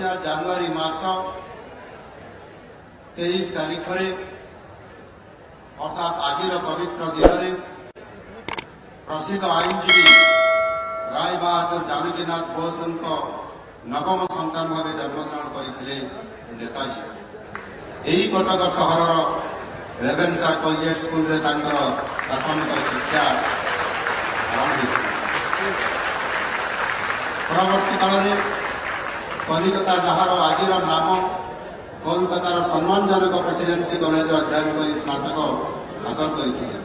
ମସିହା ଜାନୁଆରୀ ମାସ 23 ତାରିଖରେ ଅର୍ଥାତ୍ ଆଜିର ପବିତ୍ର ଦିନରେ ପ୍ରସିଦ୍ଧ ଆଇନଜୀବୀ ରାୟ ବାହାଦୁର ଜାନକୀନାଥ ବୋଷଙ୍କ ନବମ ସନ୍ତାନ ଭାବେ ଜନ୍ମଗ୍ରହଣ କରିଥିଲେ ନେତାଜୀ। ଏହି କଟକ ସହରର ରେଭେନ୍ସା କଲେଜ ସ୍କୁଲରେ ତାଙ୍କର ପ୍ରାଥମିକ ଶିକ୍ଷା ଆରମ୍ଭ ହୋଇଥିଲା। ପରବର୍ତ୍ତୀ କାଳରେ କଲିକତା, ଯାହାର ଆଜିର ନାମ, କୋଲକାତାର ସମ୍ମାନଜନକ ପ୍ରେସିଡେନ୍ସି କଲେଜରେ ଅଧ୍ୟୟନ କରି ସ୍ନାତକ ହାସଲ କରିଥିଲେ।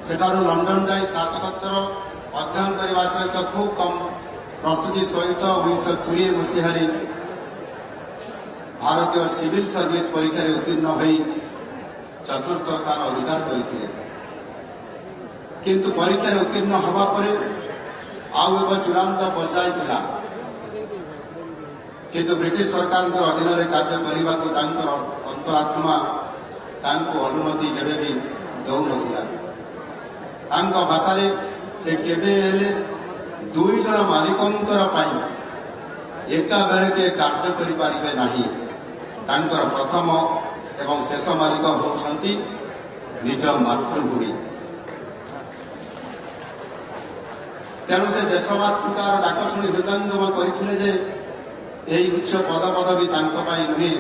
ସେଠାରୁ ଲଣ୍ଡନ ଯାଇ ସ୍ନାତକୋତ୍ତର ଅଧ୍ୟୟନ କରିବା ସହିତ ଖୁବ୍ କମ୍ ପ୍ରସ୍ତୁତି ସହିତ 1920 ମସିହାରେ ଭାରତୀୟ ସିଭିଲ ସର୍ଭିସ ପରୀକ୍ଷାରେ ଉତ୍ତୀର୍ଣ୍ଣ ହୋଇ ଚତୁର୍ଥ ସ୍ଥାନ ଅଧିକାର କରିଥିଲେ। କିନ୍ତୁ ପରୀକ୍ଷାରେ ଉତ୍ତୀର୍ଣ୍ଣ ହେବା ପରେ ଆଉ ଏକ ଚୂଡ଼ାନ୍ତ ପର୍ଯ୍ୟାୟ ଥିଲା। କିନ୍ତୁ ବ୍ରିଟିଶ ସରକାରଙ୍କ ଅଧୀନରେ କାର୍ଯ୍ୟ କରିବାକୁ ତାଙ୍କର ଅନ୍ତରାତ୍ମା ତାଙ୍କୁ ଅନୁମତି କେବେ ବି ଦେଉନଥିଲା। ତାଙ୍କ ଭାଷାରେ ସେ କେବେ ହେଲେ 2 ଜଣ ମାଲିକଙ୍କର ପାଇଁ ଏକାବେଳକେ କାର୍ଯ୍ୟ କରିପାରିବେ ନାହିଁ। ତାଙ୍କର ପ୍ରଥମ ଏବଂ ଶେଷ ମାଲିକ ହେଉଛନ୍ତି ନିଜ ମାତୃଭୂମି। ତେଣୁ ସେ ଦେଶମାତୃକାର ଡାକ ଶୁଣି ହୃଦୟଙ୍ଗମ କରିଥିଲେ ଯେ ଏହି ଉଚ୍ଚ ପଦପଦବୀ ତାଙ୍କ ପାଇଁ ନୁହେଁ,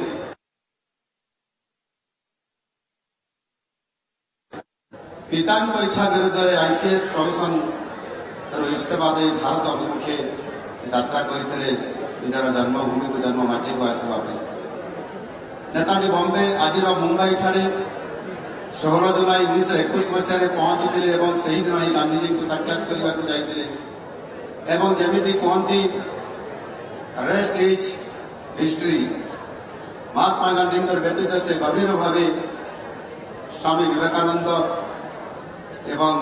ପିତାଙ୍କ ଇଚ୍ଛା ବିରୁଦ୍ଧରେ ICS ପ୍ରଫେସନର ଇସ୍ତଫା ଦେଇ ଭାରତ ଅଭିମୁଖେ ଯାତ୍ରା କରିଥିଲେ ନିଜର ଜନ୍ମଭୂମିକୁ, ଜନ୍ମ ମାଟିକୁ ଆସିବା ପାଇଁ। ନେତାଜୀ ବମ୍ବେ, ଆଜିର ମୁମ୍ବାଇଠାରେ 16 ଜୁଲାଇ 1921 ମସିହାରେ ପହଞ୍ଚିଥିଲେ ଏବଂ ସେହିଦିନ ହିଁ ଗାନ୍ଧିଜୀଙ୍କୁ ସାକ୍ଷାତ କରିବାକୁ ଯାଇଥିଲେ। ଏବଂ ଯେମିତି କୁହନ୍ତି, ରେଷ୍ଟ ଇଜ୍ ହିଷ୍ଟ୍ରି। ମହାତ୍ମା ଗାନ୍ଧୀଙ୍କର ବ୍ୟତୀତ ସେ ଗଭୀର ଭାବେ ସ୍ୱାମୀ ବିବେକାନନ୍ଦ ଏବଂ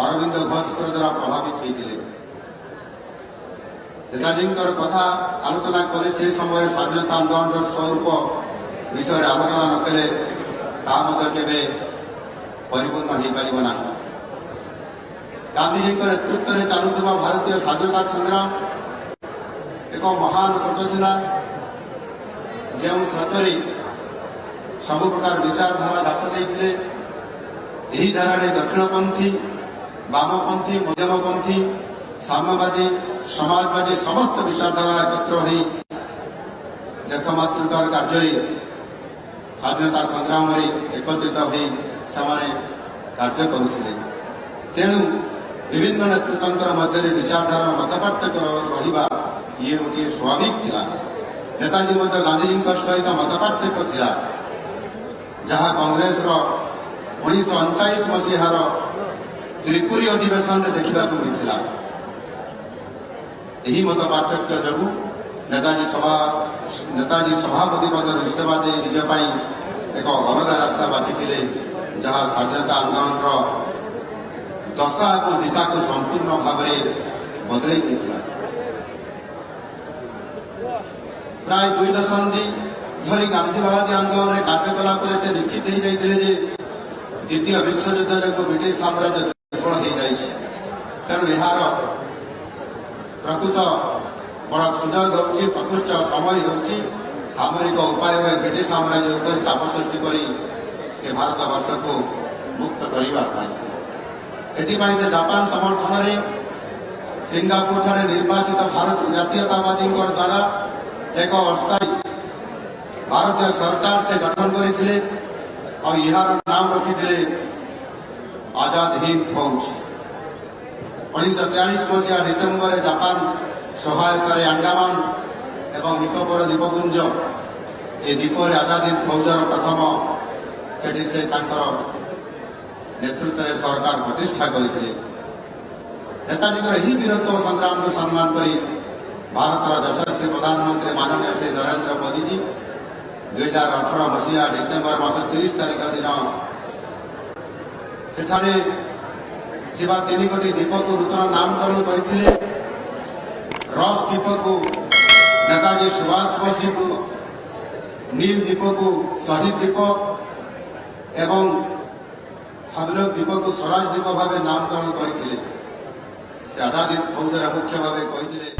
ଅରବିନ୍ଦ ଘୋଷଙ୍କ ଦ୍ୱାରା ପ୍ରଭାବିତ ହୋଇଥିଲେ। ନେତାଜୀଙ୍କର କଥା ଆଲୋଚନା କରି ସେ ସମୟରେ ସ୍ୱାଧୀନତା ଆନ୍ଦୋଳନର ସ୍ୱରୂପ ବିଷୟରେ ଆଲୋଚନା ନ କଲେ ତାହା ମଧ୍ୟ କେବେ ପରିପୂର୍ଣ୍ଣ ହୋଇପାରିବ ନାହିଁ। ଗାନ୍ଧିଜୀଙ୍କ ନେତୃତ୍ୱରେ ଚାଲୁଥିବା ଭାରତୀୟ ସ୍ୱାଧୀନତା ସଂଗ୍ରାମ ଏକ ମହାନ ସ୍ରୋତ ଥିଲା, ଯେଉଁ ସ୍ରୋତରେ ସବୁ ପ୍ରକାର ବିଚାରଧାରା ଦାସ ଦେଇଥିଲେ। ଏହି ଧାରାରେ ଦକ୍ଷିଣପନ୍ଥୀ, ବାମପନ୍ଥୀ, ମଧ୍ୟମପନ୍ଥୀ, ସାମ୍ୟବାଦୀ, ସମାଜବାଦୀ ସମସ୍ତ ବିଚାରଧାରା ଏକତ୍ର ହୋଇ ଦେଶମାତୃକାର କାର୍ଯ୍ୟରେ, ସ୍ୱାଧୀନତା ସଂଗ୍ରାମରେ ଏକତ୍ରିତ ହୋଇ ସେମାନେ କାର୍ଯ୍ୟ କରୁଥିଲେ। ତେଣୁ ବିଭିନ୍ନ ନେତୃତ୍ୱଙ୍କର ମଧ୍ୟରେ ବିଚାରଧାରାର ମତପାର୍ଥକ୍ୟ ରହିବା ଇଏ ଗୋଟିଏ ସ୍ୱାଭାବିକ ଥିଲା। ନେତାଜୀ ମଧ୍ୟ ଗାନ୍ଧିଜୀଙ୍କ ସହିତ ମତପାର୍ଥକ୍ୟ ଥିଲା, ଯାହା କଂଗ୍ରେସର 1939 ମସିହାର ତ୍ରିପୁରୀ ଅଧିବେଶନରେ ଦେଖିବାକୁ ମିଳିଥିଲା। ଏହି ମତ ପାର୍ଥକ୍ୟ ଯୋଗୁଁ ନେତାଜୀ ସଭାପତି ପଦରୁ ଇସ୍ତଫା ଦେଇ ନିଜ ପାଇଁ ଏକ ଅଲଗା ରାସ୍ତା ବାଛିଥିଲେ, ଯାହା ସ୍ୱାଧୀନତା ଆନ୍ଦୋଳନର ଦଶା ଏବଂ ଦିଶାକୁ ସମ୍ପୂର୍ଣ୍ଣ ଭାବରେ ବଦଳାଇ ଦେଇଥିଲା। ପ୍ରାୟ 2 ଦଶନ୍ଧି ଧରି ଗାନ୍ଧୀବାଦୀ ଆନ୍ଦୋଳନରେ କାର୍ଯ୍ୟ କଲା ପରେ ସେ ନିଶ୍ଚିତ ହୋଇଯାଇଥିଲେ ଯେ ଦ୍ୱିତୀୟ ବିଶ୍ୱଯୁଦ୍ଧ ଯୋଗୁଁ ବ୍ରିଟିଶ ସାମ୍ରାଜ୍ୟ ଦୁର୍ବଳ ହୋଇଯାଇଛି। ତେଣୁ ଏହାର ପ୍ରକୃତ ବଡ଼ ସୁଯୋଗ ହେଉଛି, ପ୍ରକୃଷ୍ଟ ସମୟ ହେଉଛି ସାମରିକ ଉପାୟରେ ବ୍ରିଟିଶ ସାମ୍ରାଜ୍ୟ ଉପରେ ଚାପ ସୃଷ୍ଟି କରି ଏ ଭାରତବର୍ଷକୁ ମୁକ୍ତ କରିବା ପାଇଁ। ଏଥିପାଇଁ ସେ ଜାପାନ ସମର୍ଥନରେ ସିଙ୍ଗାପୁରଠାରେ ନିର୍ବାଚିତ ଭାରତ ଜାତୀୟତାବାଦୀଙ୍କ ଦ୍ୱାରା ଏକ ଅସ୍ଥାୟୀ ଭାରତୀୟ ସରକାର ସେ ଗଠନ କରିଥିଲେ ଆଉ ଏହାର ନାମ ରଖିଥିଲେ ଆଜାଦ ହିନ୍ଦ ଫୌଜ। 1943 ମସିହା ଡିସେମ୍ବରରେ ଜାପାନ ସହାୟତାରେ ଆଣ୍ଡାମାନ ଏବଂ ନିକୋବର ଦ୍ୱୀପପୁଞ୍ଜ ଏ ଦ୍ୱୀପରେ ଆଜାଦ ହିନ୍ଦ ଫୌଜର ପ୍ରଥମ ସେଠି ସେ ତାଙ୍କର ନେତୃତ୍ୱରେ ସରକାର ପ୍ରତିଷ୍ଠା କରିଥିଲେ। ନେତାଜୀଙ୍କର ଏହି ବୀରତ୍ୱ ସଂଗ୍ରାମକୁ ସମ୍ମାନ କରି ଭାରତର ଯଶସ୍ୱୀ ପ୍ରଧାନମନ୍ତ୍ରୀ ମାନନୀୟ ଶ୍ରୀ ନରେନ୍ଦ୍ର ମୋଦିଜୀ 2018 ମସିହା ଡିସେମ୍ବର ମାସ 30 ତାରିଖ ଦିନ ସେଠାରେ ଥିବା 3 ଦ୍ୱୀପକୁ ନୂତନ ନାମକରଣ କରିଥିଲେ। ରସ୍ ଦ୍ୱୀପକୁ ନେତାଜୀ ସୁଭାଷ ବୋଷ ଦ୍ୱୀପ, নীল দ্বীপକୁ ଶହୀଦ ଦ୍ୱୀପ ଏବଂ ହାବଲକ ଦ୍ୱୀପକୁ ସ୍ୱରାଜ ଦ୍ୱୀପ ଭାବେ ନାମକରଣ କରିଥିଲେ। ସେ ଆଜାଦ ହିନ୍ଦ ଫୌଜର ମୁଖ୍ୟ ଭାବେ କହିଥିଲେ।